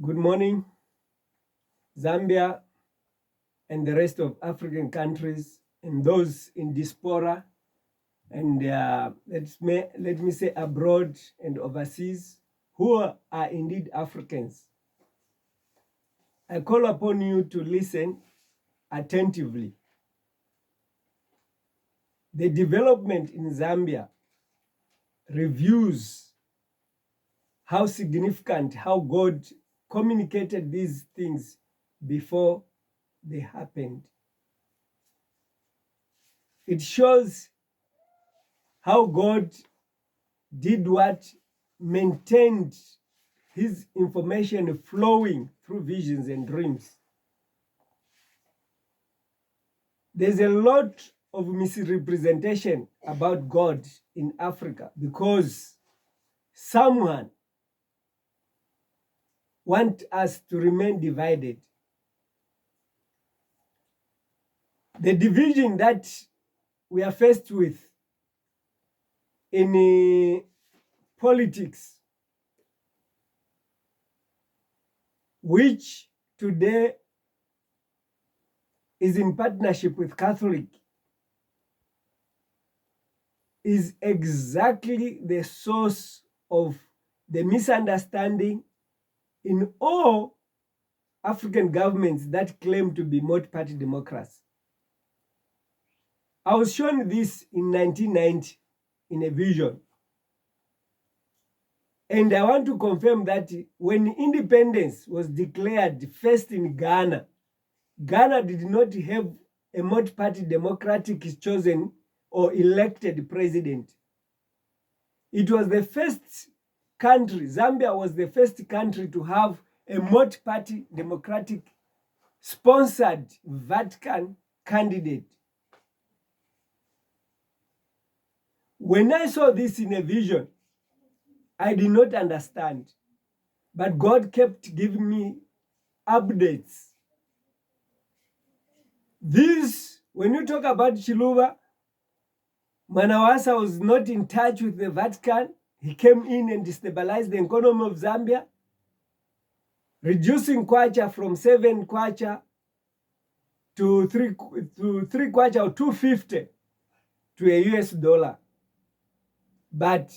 Good morning, Zambia and the rest of African countries and those in diaspora and let me say abroad and overseas who are indeed Africans. I call upon you to listen attentively. The development in Zambia reviews how significant, how God communicated these things before they happened. It shows how God did what? Maintained his information flowing through visions and dreams. There's a lot of misrepresentation about God in Africa because someone wants us to remain divided. The division that we are faced with in politics, which today is in partnership with Catholic, is exactly the source of the misunderstanding in all African governments that claim to be multi-party democracy. I was shown this in 1990 in a vision. And I want to confirm that when independence was declared first in Ghana, Ghana did not have a multi-party democratic chosen or elected president. It was the first country, Zambia was the first country to have a multi-party democratic sponsored Vatican candidate. When I saw this in a vision, I did not understand, but God kept giving me updates. This, when you talk about Chiluba, Manawasa was not in touch with the Vatican. He came in and destabilized the economy of Zambia, reducing kwacha from 7 kwacha to 3 kwacha or 250 to a US dollar. But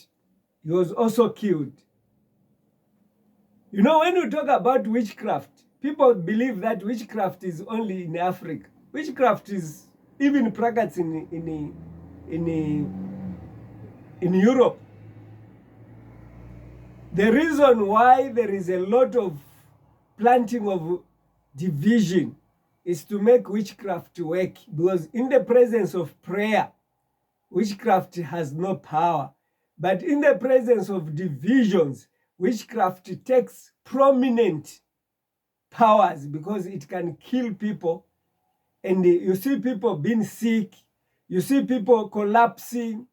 he was also killed. You know, when you talk about witchcraft, people believe that witchcraft is only in Africa. Witchcraft is even practiced in Europe. The reason why there is a lot of planting of division is to make witchcraft work, because in the presence of prayer, witchcraft has no power. But in the presence of divisions, witchcraft takes prominent powers because it can kill people. And you see people being sick, you see people collapsing,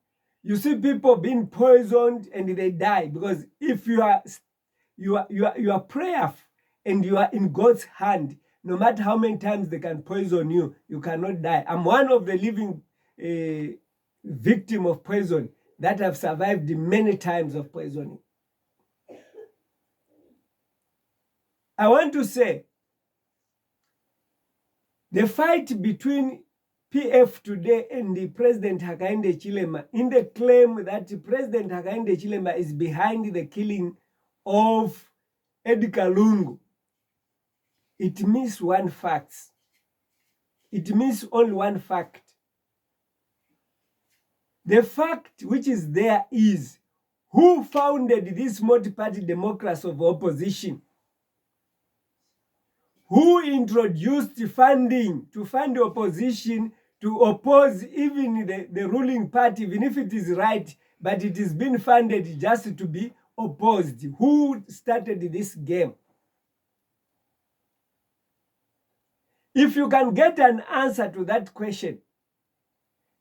you see people being poisoned and they die. Because if you are prayerful and you are in God's hand, no matter how many times they can poison you, you cannot die. I'm one of the living victim of poison that have survived many times of poisoning. I want to say, the fight between PF today and the President Hakainde Hichilema, in the claim that President Hakainde Hichilema is behind the killing of Edgar Lungu, it means one fact. It means only one fact. The fact which is there is who founded this multi-party democracy of opposition? Who introduced funding to fund the opposition to oppose even the ruling party, even if it is right, but it is being funded just to be opposed? Who started this game? If you can get an answer to that question,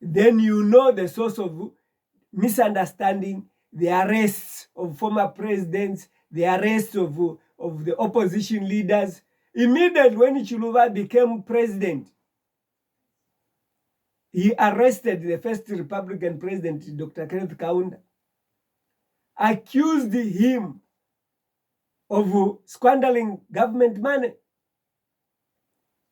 then you know the source of misunderstanding, the arrests of former presidents, the arrests of the opposition leaders. Immediately when Chiluba became president, he arrested the first Republican president, Dr. Kenneth Kaunda, accused him of squandering government money.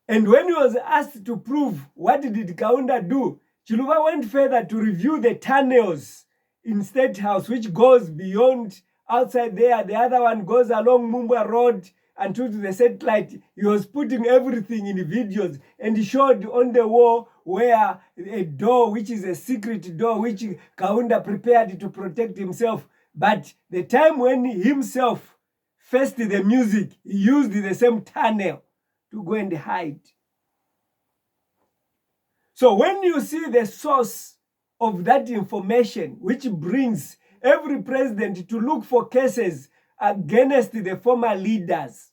And when he was asked to prove what did Kaunda do, Chiluba went further to review the tunnels in State House, which goes beyond outside there. The other one goes along Mumba Road until to the satellite. He was putting everything in videos, and he showed on the wall where a door, which is a secret door, which Kaunda prepared to protect himself. But the time when he himself faced the music, he used the same tunnel to go and hide. So when you see the source of that information, which brings every president to look for cases against the former leaders,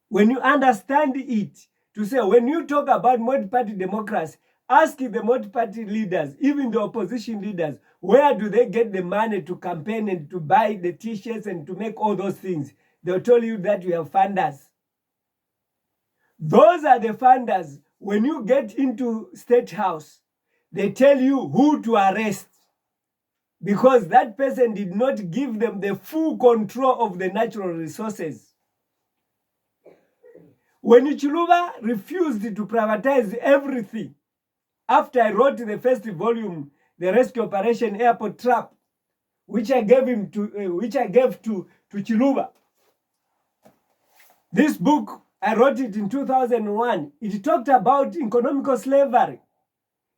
when you understand it, to say, when you talk about multi-party democracy, ask the multi-party leaders, even the opposition leaders, where do they get the money to campaign and to buy the t-shirts and to make all those things? They'll tell you that we have funders. Those are the funders. When you get into State House, they tell you who to arrest, because that person did not give them the full control of the natural resources. When Chiluba refused to privatize everything, after I wrote the first volume, The Rescue Operation Airport Trap, which I gave to Chiluba. This book, I wrote it in 2001. It talked about economical slavery.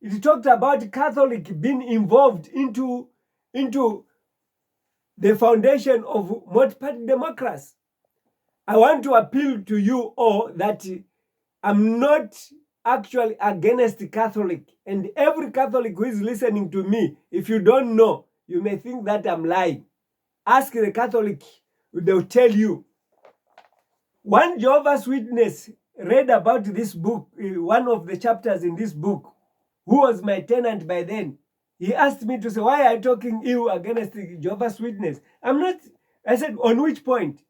It talked about Catholic being involved into the foundation of multi-party democracy. I want to appeal to you all that I'm not actually against Catholic. And every Catholic who is listening to me, if you don't know, you may think that I'm lying. Ask the Catholic, they'll tell you. One Jehovah's Witness read about this book, one of the chapters in this book, who was my tenant by then. He asked me to say, why are you talking ill against the Jehovah's Witness? I'm not. I said, on which point?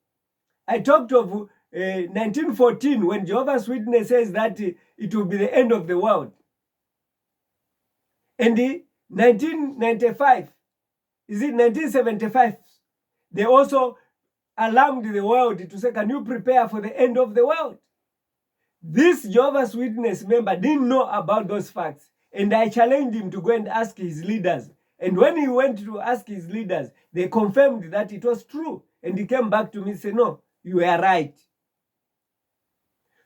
I talked of 1914, when Jehovah's Witness says that it will be the end of the world. And in 1995, is it 1975, they also alarmed the world to say, can you prepare for the end of the world? This Jehovah's Witness member didn't know about those facts. And I challenged him to go and ask his leaders. And when he went to ask his leaders, they confirmed that it was true. And he came back to me and said, no, you were right.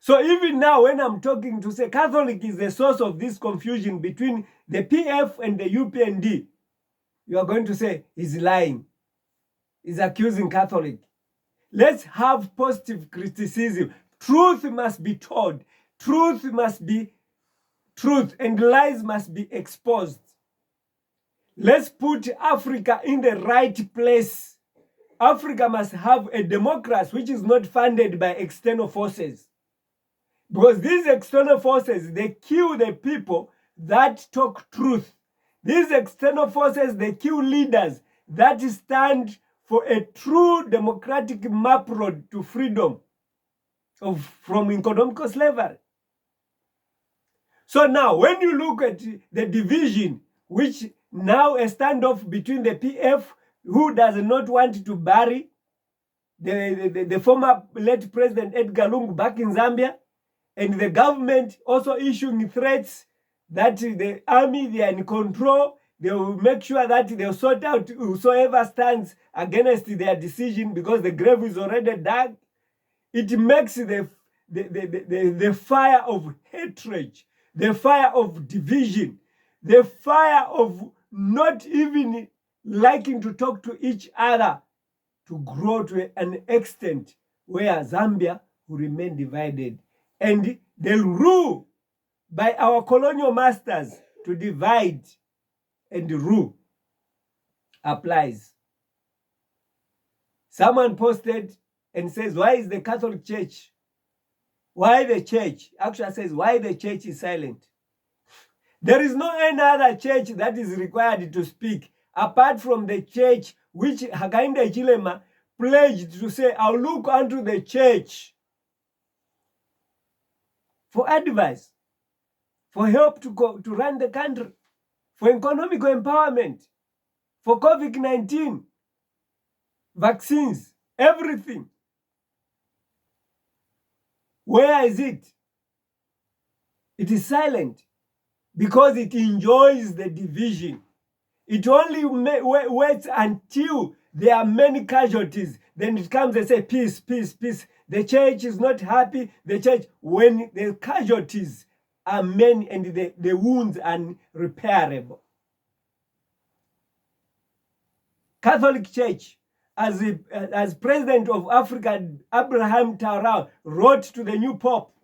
So even now, when I'm talking to say Catholic is the source of this confusion between the PF and the UPND, you are going to say he's lying. He's accusing Catholic. Let's have positive criticism. Truth must be told. Truth must be truth, and lies must be exposed. Let's put Africa in the right place. Africa must have a democracy which is not funded by external forces. Because these external forces, they kill the people that talk truth. These external forces, they kill leaders that stand for a true democratic map road to freedom from economic slavery. So now, when you look at the division, which now a standoff between the PF, who does not want to bury the former late President Edgar Lungu back in Zambia, and the government also issuing threats that the army, they are in control, they will make sure that they'll sort out whosoever stands against their decision, because the grave is already dug. It makes the fire of hatred, the fire of division, the fire of not even liking to talk to each other, to grow to an extent where Zambia will remain divided. And the rule by our colonial masters to divide and rule applies. Someone posted and says, why is the Catholic Church? Why the church? Actually says, why the church is silent? There is no any other church that is required to speak apart from the church which Hakainde Hichilema pledged to say, I'll look unto the church for advice, for help to run the country, for economic empowerment, for COVID-19 vaccines, everything. Where is it? It is silent because it enjoys the division. It only waits until there are many casualties. Then it comes and says, peace, peace, peace. The church is not happy. The church, when the casualties are many and the wounds are unrepairable. Catholic Church, as President of Africa, Ibrahim Traore, wrote to the new Pope,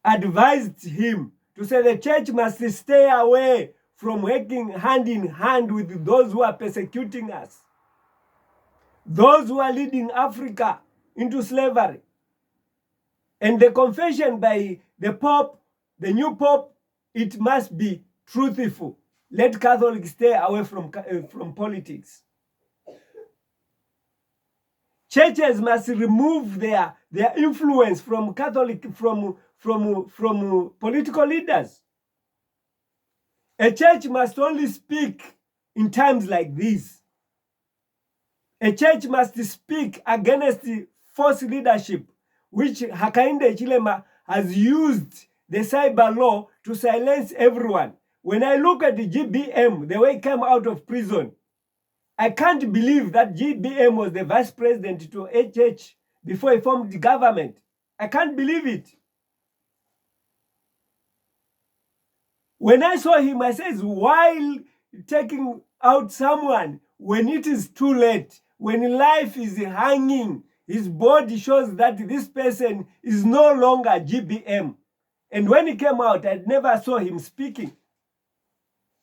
advised him to say the church must stay away from working hand in hand with those who are persecuting us, those who are leading Africa into slavery. And the confession by the Pope, the new Pope, it must be truthful. Let Catholics stay away from politics. Churches must remove their influence from Catholic, from political leaders. A church must only speak in times like this. A church must speak against the false leadership, which Hakainde Hichilema has used the cyber law to silence everyone. When I look at the GBM, the way he came out of prison, I can't believe that GBM was the vice president to HH before he formed the government. I can't believe it. When I saw him, I said, while taking out someone, when it is too late, when life is hanging, his body shows that this person is no longer GBM. And when he came out, I never saw him speaking.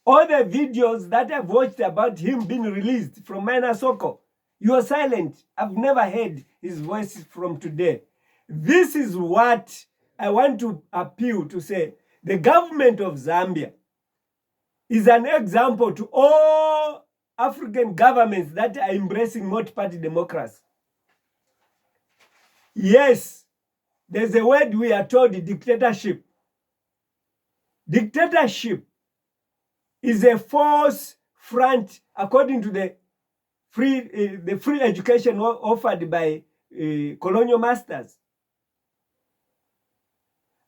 All the videos that I've watched about him being released from Minasoko, you are silent. I've never heard his voice from today. This is what I want to appeal to say. The government of Zambia is an example to all African governments that are embracing multi-party democracy. Yes, there's a word we are told, dictatorship. Dictatorship is a false front according to the free education offered by colonial masters.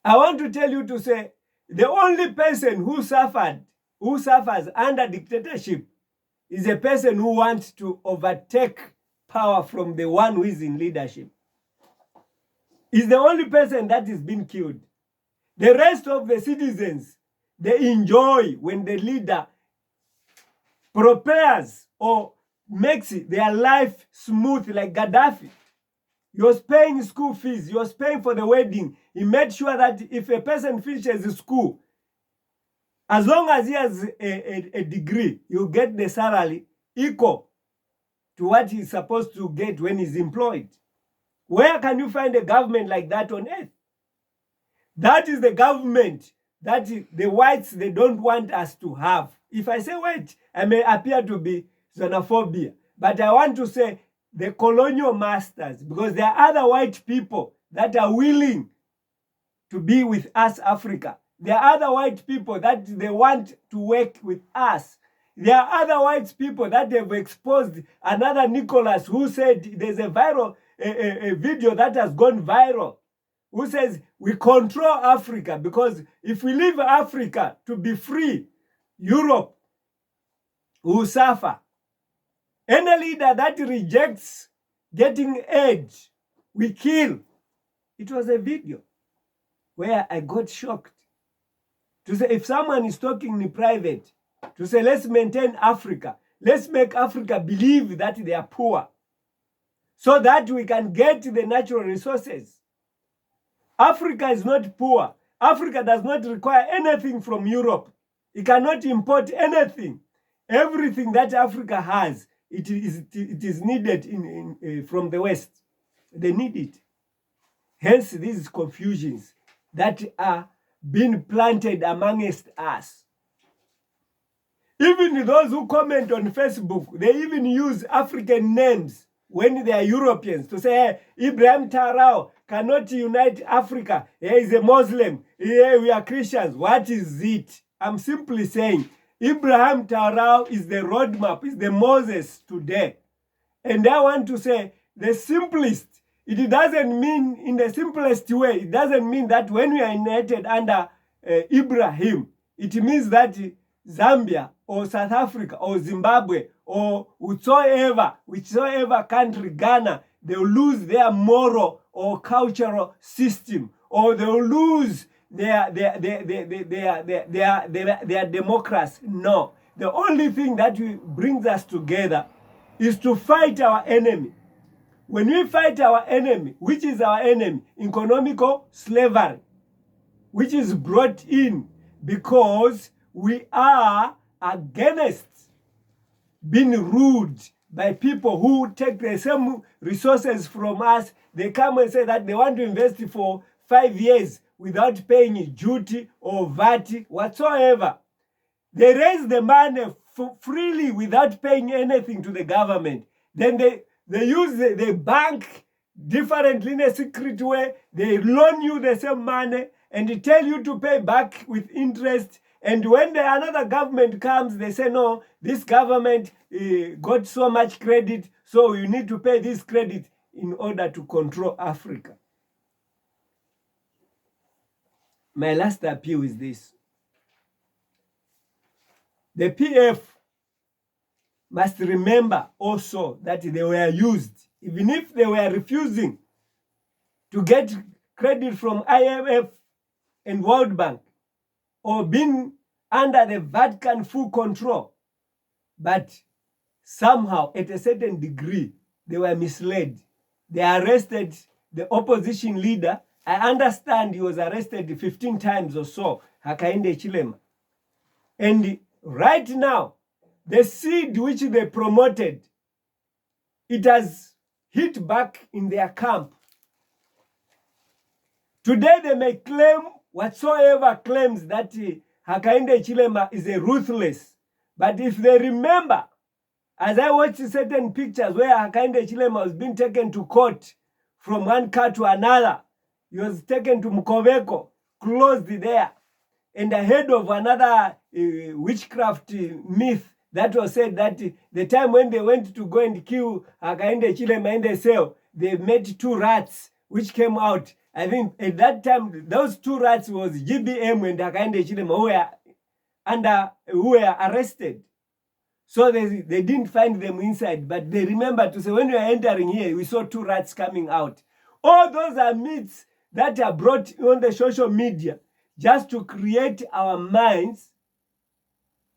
I want to tell you to say, the only person who suffers under dictatorship is a person who wants to overtake power from the one who is in leadership. Is the only person that is being killed. The rest of the citizens, they enjoy when the leader prepares or makes their life smooth like Gaddafi. He was paying school fees. He was paying for the wedding. He made sure that if a person finishes school, as long as he has a degree, he'll get the salary equal to what he's supposed to get when he's employed. Where can you find a government like that on earth? That is the government that the whites, they don't want us to have. If I say white, I may appear to be xenophobia. But I want to say the colonial masters, because there are other white people that are willing to be with us, Africa. There are other white people that they want to work with us. There are other white people that have exposed another Nicholas who said there's a viral a video that has gone viral, who says we control Africa, because if we leave Africa to be free, Europe will suffer. Any leader that rejects getting aid, we kill. It was a video where I got shocked. To say, if someone is talking in private, to say, let's maintain Africa. Let's make Africa believe that they are poor, so that we can get the natural resources. Africa is not poor. Africa does not require anything from Europe. It cannot import anything. Everything that Africa has, it is needed from the West. They need it. Hence, these confusions that are being planted amongst us. Even those who comment on Facebook, they even use African names when they are Europeans to say, hey, Ibrahim Traore cannot unite Africa. He is a Muslim. Hey, we are Christians. What is it? I'm simply saying, Ibrahim Traore is the roadmap, is the Moses today. And I want to say the simplest, it doesn't mean in the simplest way, it doesn't mean that when we are united under Ibrahim, it means that Zambia or South Africa or Zimbabwe or whichever country, Ghana, they'll lose their moral or cultural system, or they'll lose their democracy. No. The only thing that brings us together is to fight our enemy. When we fight our enemy, which is our enemy? Economical slavery, which is brought in because we are against being ruled by people who take the same resources from us. They come and say that they want to invest for 5 years without paying duty or VAT whatsoever. They raise the money freely without paying anything to the government. Then they use the bank differently in a secret way. They loan you the same money and they tell you to pay back with interest. And when another government comes, they say, no, this government got so much credit, so you need to pay this credit in order to control Africa. My last appeal is this. The PF must remember also that they were used, even if they were refusing to get credit from IMF and World Bank, or being under the Vatican full control. But somehow, at a certain degree, they were misled. They arrested the opposition leader. I understand he was arrested 15 times or so, Hakainde Hichilema. And right now, the seed which they promoted, it has hit back in their camp. Today they may claim whatsoever claims that Hakainde Hichilema is a ruthless. But if they remember, as I watched certain pictures where Hakainde Hichilema was being taken to court from one car to another, he was taken to Mkoveko, closed there, and ahead of another witchcraft myth that was said that the time when they went to go and kill Hakainde Hichilema in the cell, they met 2 rats which came out. I think at that time, those 2 rats was GBM and Hakainde Hichilema who were arrested. So they didn't find them inside, but they remember to say, when we are entering here, we saw 2 rats coming out. All those are myths that are brought on the social media just to create our minds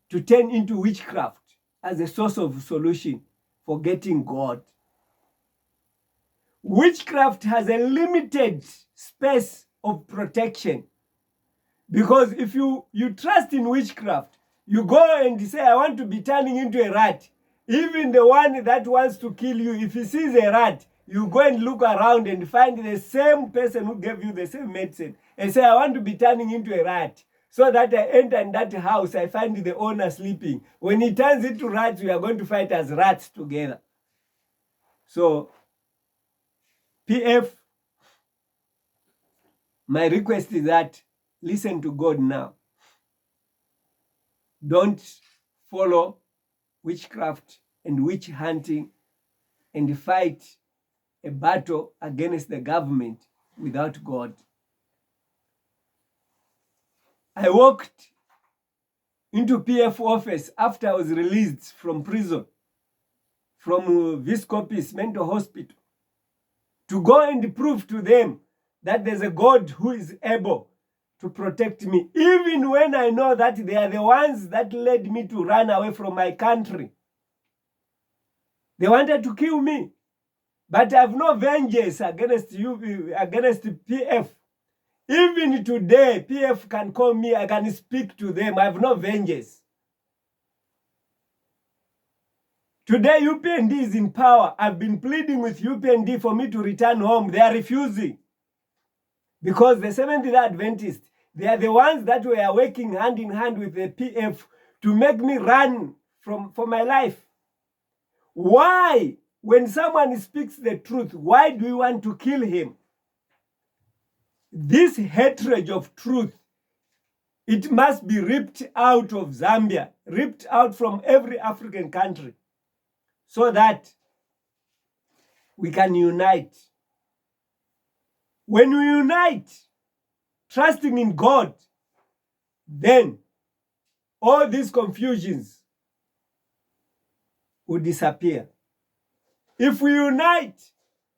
to turn into witchcraft as a source of solution for getting God. Witchcraft has a limited space of protection, because if you trust in witchcraft, you go and say, I want to be turning into a rat. Even the one that wants to kill you, if he sees a rat, you go and look around and find the same person who gave you the same medicine and say, I want to be turning into a rat, so that I enter in that house, I find the owner sleeping. When he turns into rats, we are going to fight as rats together. So, PF, my request is that listen to God now. Don't follow witchcraft and witch hunting and fight a battle against the government without God. I walked into PF office after I was released from prison, from Viscopis Mental Hospital, to go and prove to them that there's a God who is able to protect me, even when I know that they are the ones that led me to run away from my country. They wanted to kill me, but I have no vengeance against you, against PF. Even today, PF can call me, I can speak to them. I have no vengeance. Today, UPND is in power. I've been pleading with UPND for me to return home. They are refusing. Because the Seventh-day Adventists, they are the ones that were working hand in hand with the PF to make me run for my life. Why? When someone speaks the truth, why do we want to kill him? This hatred of truth, it must be ripped out of Zambia, ripped out from every African country, so that we can unite. When we unite, trusting in God, then all these confusions will disappear. If we unite,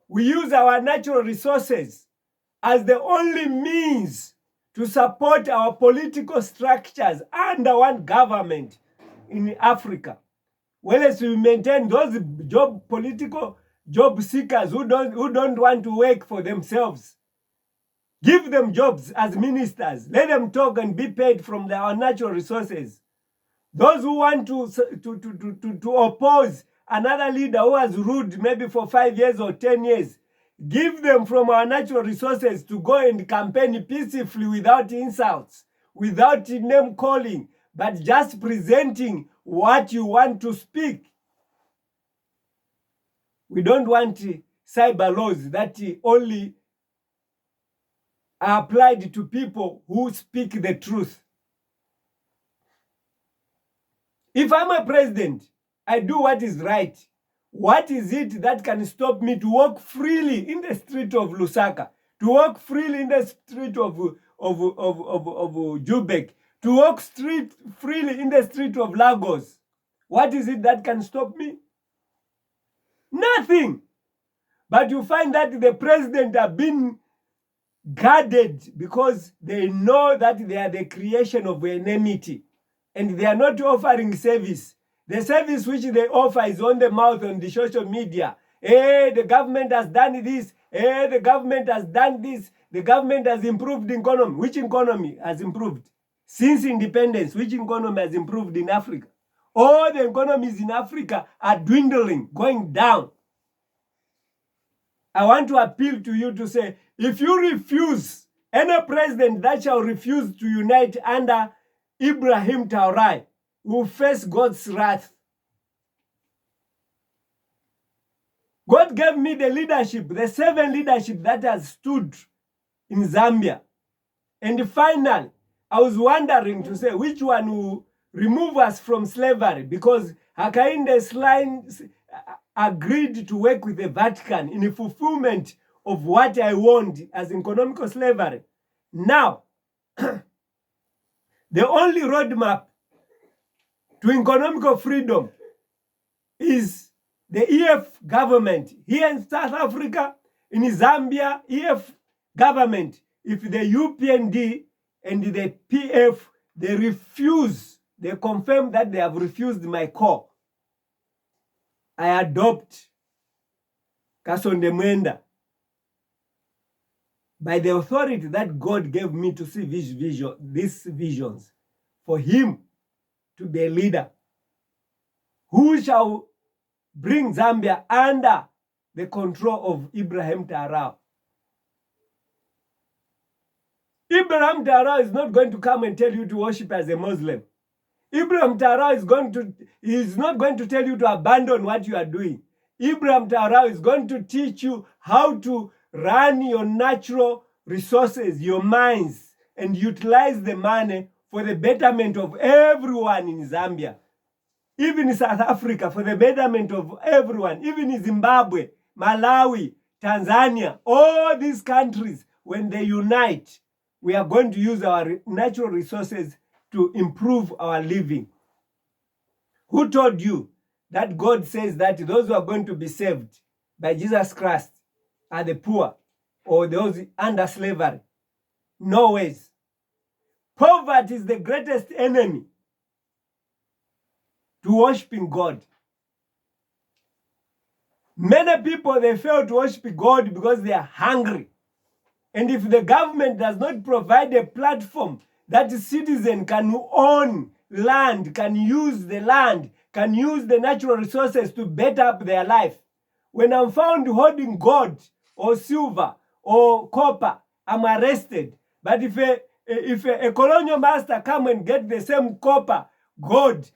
we use our natural resources as the only means to support our political structures under one government in Africa. Whereas we maintain those political job seekers who don't want to work for themselves. Give them jobs as ministers. Let them talk and be paid from our natural resources. Those who want to oppose another leader who has ruled maybe for 5 years or 10 years, give them from our natural resources to go and campaign peacefully without insults, without name calling, but just presenting what you want to speak. We don't want cyber laws that only are applied to people who speak the truth. If I'm a president, I do what is right. What is it that can stop me to walk freely in the street of Lusaka, to walk freely in the street of Joburg, to walk freely in the street of Lagos? What is it that can stop me? Nothing. But you find that the president have been guarded because they know that they are the creation of enmity and they are not offering service. The service which they offer is on the mouth on the social media. Hey, the government has done this. Hey, the government has done this. The government has improved the economy. Which economy has improved? Since independence, which economy has improved in Africa? All the economies in Africa are dwindling, going down. I want to appeal to you to say, if you refuse, any president that shall refuse to unite under Ibrahim Traore will face God's wrath. God gave me the leadership, the 7 leadership that has stood in Zambia. And finally, I was wondering to say which one will remove us from slavery, because Hakainde Slines agreed to work with the Vatican in the fulfillment of what I want as economical slavery. Now, the only roadmap to economical freedom is the EF government. Here in South Africa, in Zambia, EF government, if the UPND and the PF, they refuse, they confirm that they have refused my call, I adopt Kasonde Mwenda by the authority that God gave me to see these visions, for him to be a leader who shall bring Zambia under the control of Ibrahim Traore. Ibrahim Traore is not going to come and tell you to worship as a Muslim. Ibrahim Traore is not going to tell you to abandon what you are doing. Ibrahim Traore is going to teach you how to run your natural resources, your minds, and utilize the money for the betterment of everyone in Zambia, even in South Africa, for the betterment of everyone, even in Zimbabwe, Malawi, Tanzania, all these countries, when they unite, we are going to use our natural resources to improve our living. Who told you that God says that those who are going to be saved by Jesus Christ are the poor or those under slavery? No ways. Poverty is the greatest enemy to worshiping God. Many people, they fail to worship God because they are hungry. And if the government does not provide a platform that citizens can own land, can use the land, can use the natural resources to better up their life. When I'm found holding gold or silver or copper, I'm arrested. But if a colonial master come and get the same copper, gold,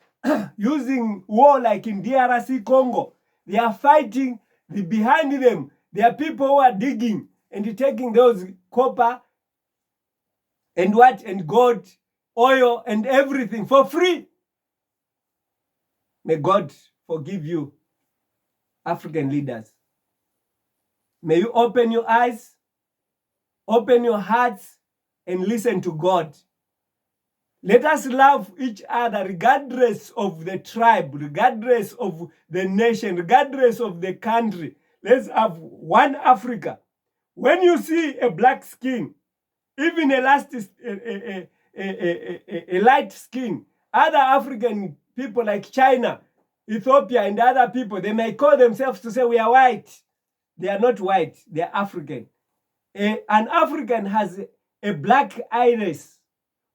using war like in DRC Congo, they are fighting. Behind them, there are people who are digging and taking those copper and what, and gold, oil, and everything for free. May God forgive you, African leaders. May you open your eyes, open your hearts, and listen to God. Let us love each other regardless of the tribe, regardless of the nation, regardless of the country. Let's have one Africa. When you see a black skin, even a light skin, other African people like China, Ethiopia, and other people, they may call themselves to say we are white. They are not white, they are African. An African has a black iris.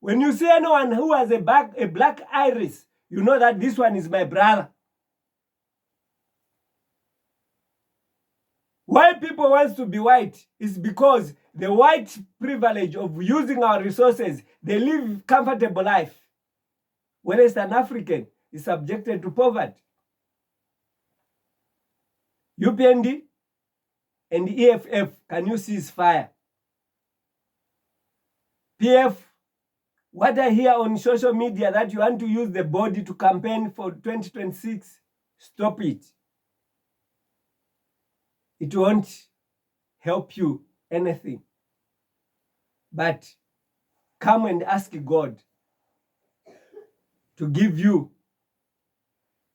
When you see anyone who has a black iris, you know that this one is my brother. Why people want to be white is because the white privilege of using our resources, they live comfortable life. Whereas an African is subjected to poverty. UPND and EFF, can you cease fire? PF, what I hear on social media that you want to use the body to campaign for 2026, stop it. It won't help you anything. But come and ask God to give you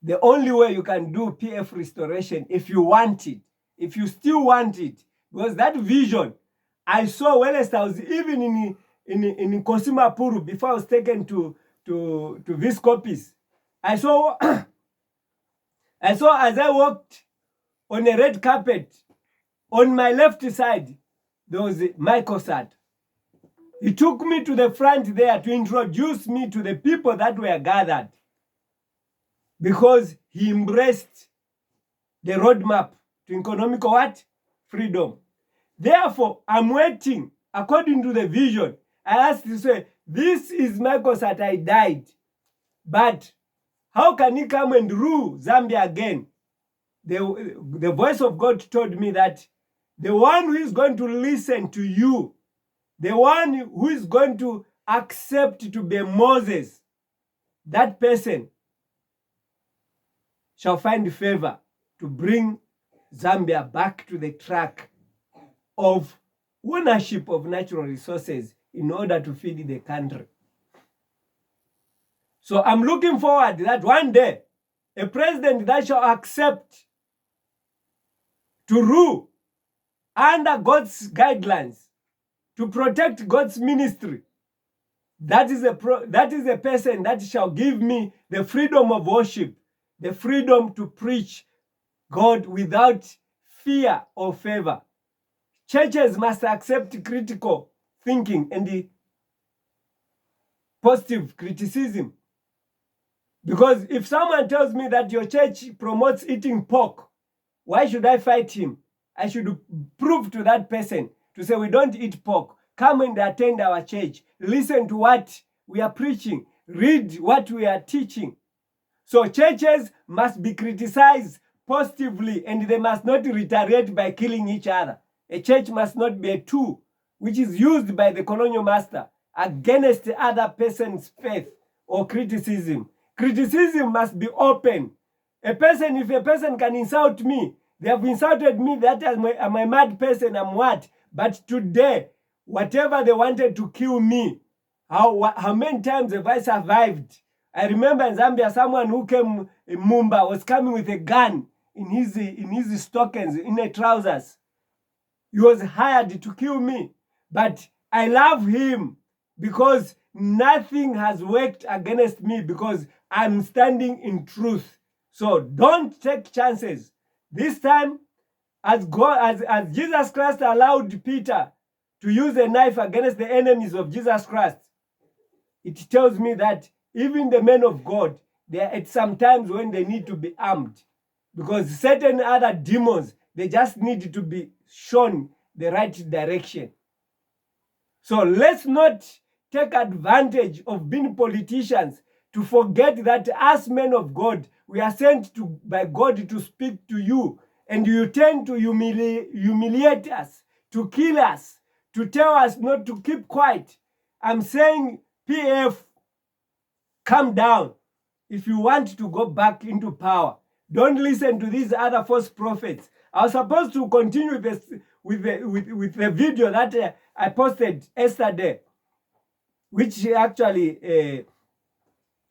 the only way you can do PF restoration if you want it, if you still want it. Because that vision, I saw whilst I was even in Kosima Puru before I was taken to Viscopis. I saw as I walked on a red carpet, on my left side, there was Michael Sat. He took me to the front there to introduce me to the people that were gathered, because he embraced the roadmap to economic what? Freedom. Therefore, I'm waiting according to the vision. I asked to say, this is Michael Sat, I died. But how can he come and rule Zambia again? The voice of God told me that the one who is going to listen to you, the one who is going to accept to be Moses, that person shall find favor to bring Zambia back to the track of ownership of natural resources in order to feed the country. So I'm looking forward that one day, a president that shall accept to rule under God's guidelines, to protect God's ministry, that is a person that shall give me the freedom of worship, the freedom to preach God without fear or favor. Churches must accept critical thinking and the positive criticism. Because if someone tells me that your church promotes eating pork, why should I fight him? I should prove to that person to say we don't eat pork. Come and attend our church. Listen to what we are preaching. Read what we are teaching. So churches must be criticized positively, and they must not retaliate by killing each other. A church must not be a tool which is used by the colonial master against the other person's faith or criticism. Criticism must be open. If a person can insult me, they have insulted me, that I'm a mad person, I'm what? But today, whatever they wanted to kill me, how many times have I survived? I remember in Zambia, someone who came in Mumba was coming with a gun in his stockings, in the trousers. He was hired to kill me. But I love him because nothing has worked against me, because I'm standing in truth. So don't take chances. This time, as Jesus Christ allowed Peter to use a knife against the enemies of Jesus Christ, it tells me that even the men of God, they are at some times when they need to be armed, because certain other demons, they just need to be shown the right direction. So let's not take advantage of being politicians to forget that as men of God, we are sent by God to speak to you, and you tend to humiliate us, to kill us, to tell us not to keep quiet. I'm saying, PF, calm down. If you want to go back into power, don't listen to these other false prophets. I was supposed to continue this with the video that I posted yesterday, which actually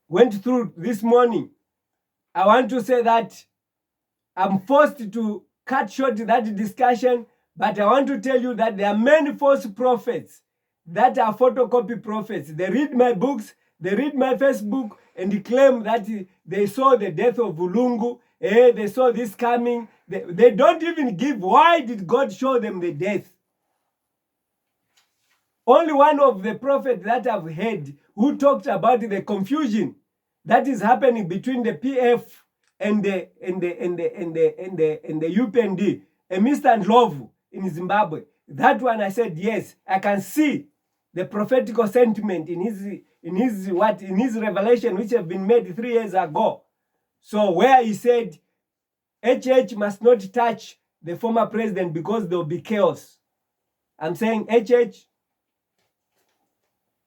went through this morning. I want to say that I'm forced to cut short that discussion, but I want to tell you that there are many false prophets that are photocopy prophets. They read my books, they read my Facebook, and claim that they saw the death of Ulungu, they saw this coming. They don't even give why did God show them the death. Only one of the prophets that I've heard who talked about the confusion that is happening between the PF and the UPND, Mr. Ndlovu in Zimbabwe. That one I said, yes, I can see the prophetical sentiment in his revelation, which have been made 3 years ago. So where he said, HH must not touch the former president because there will be chaos. I'm saying HH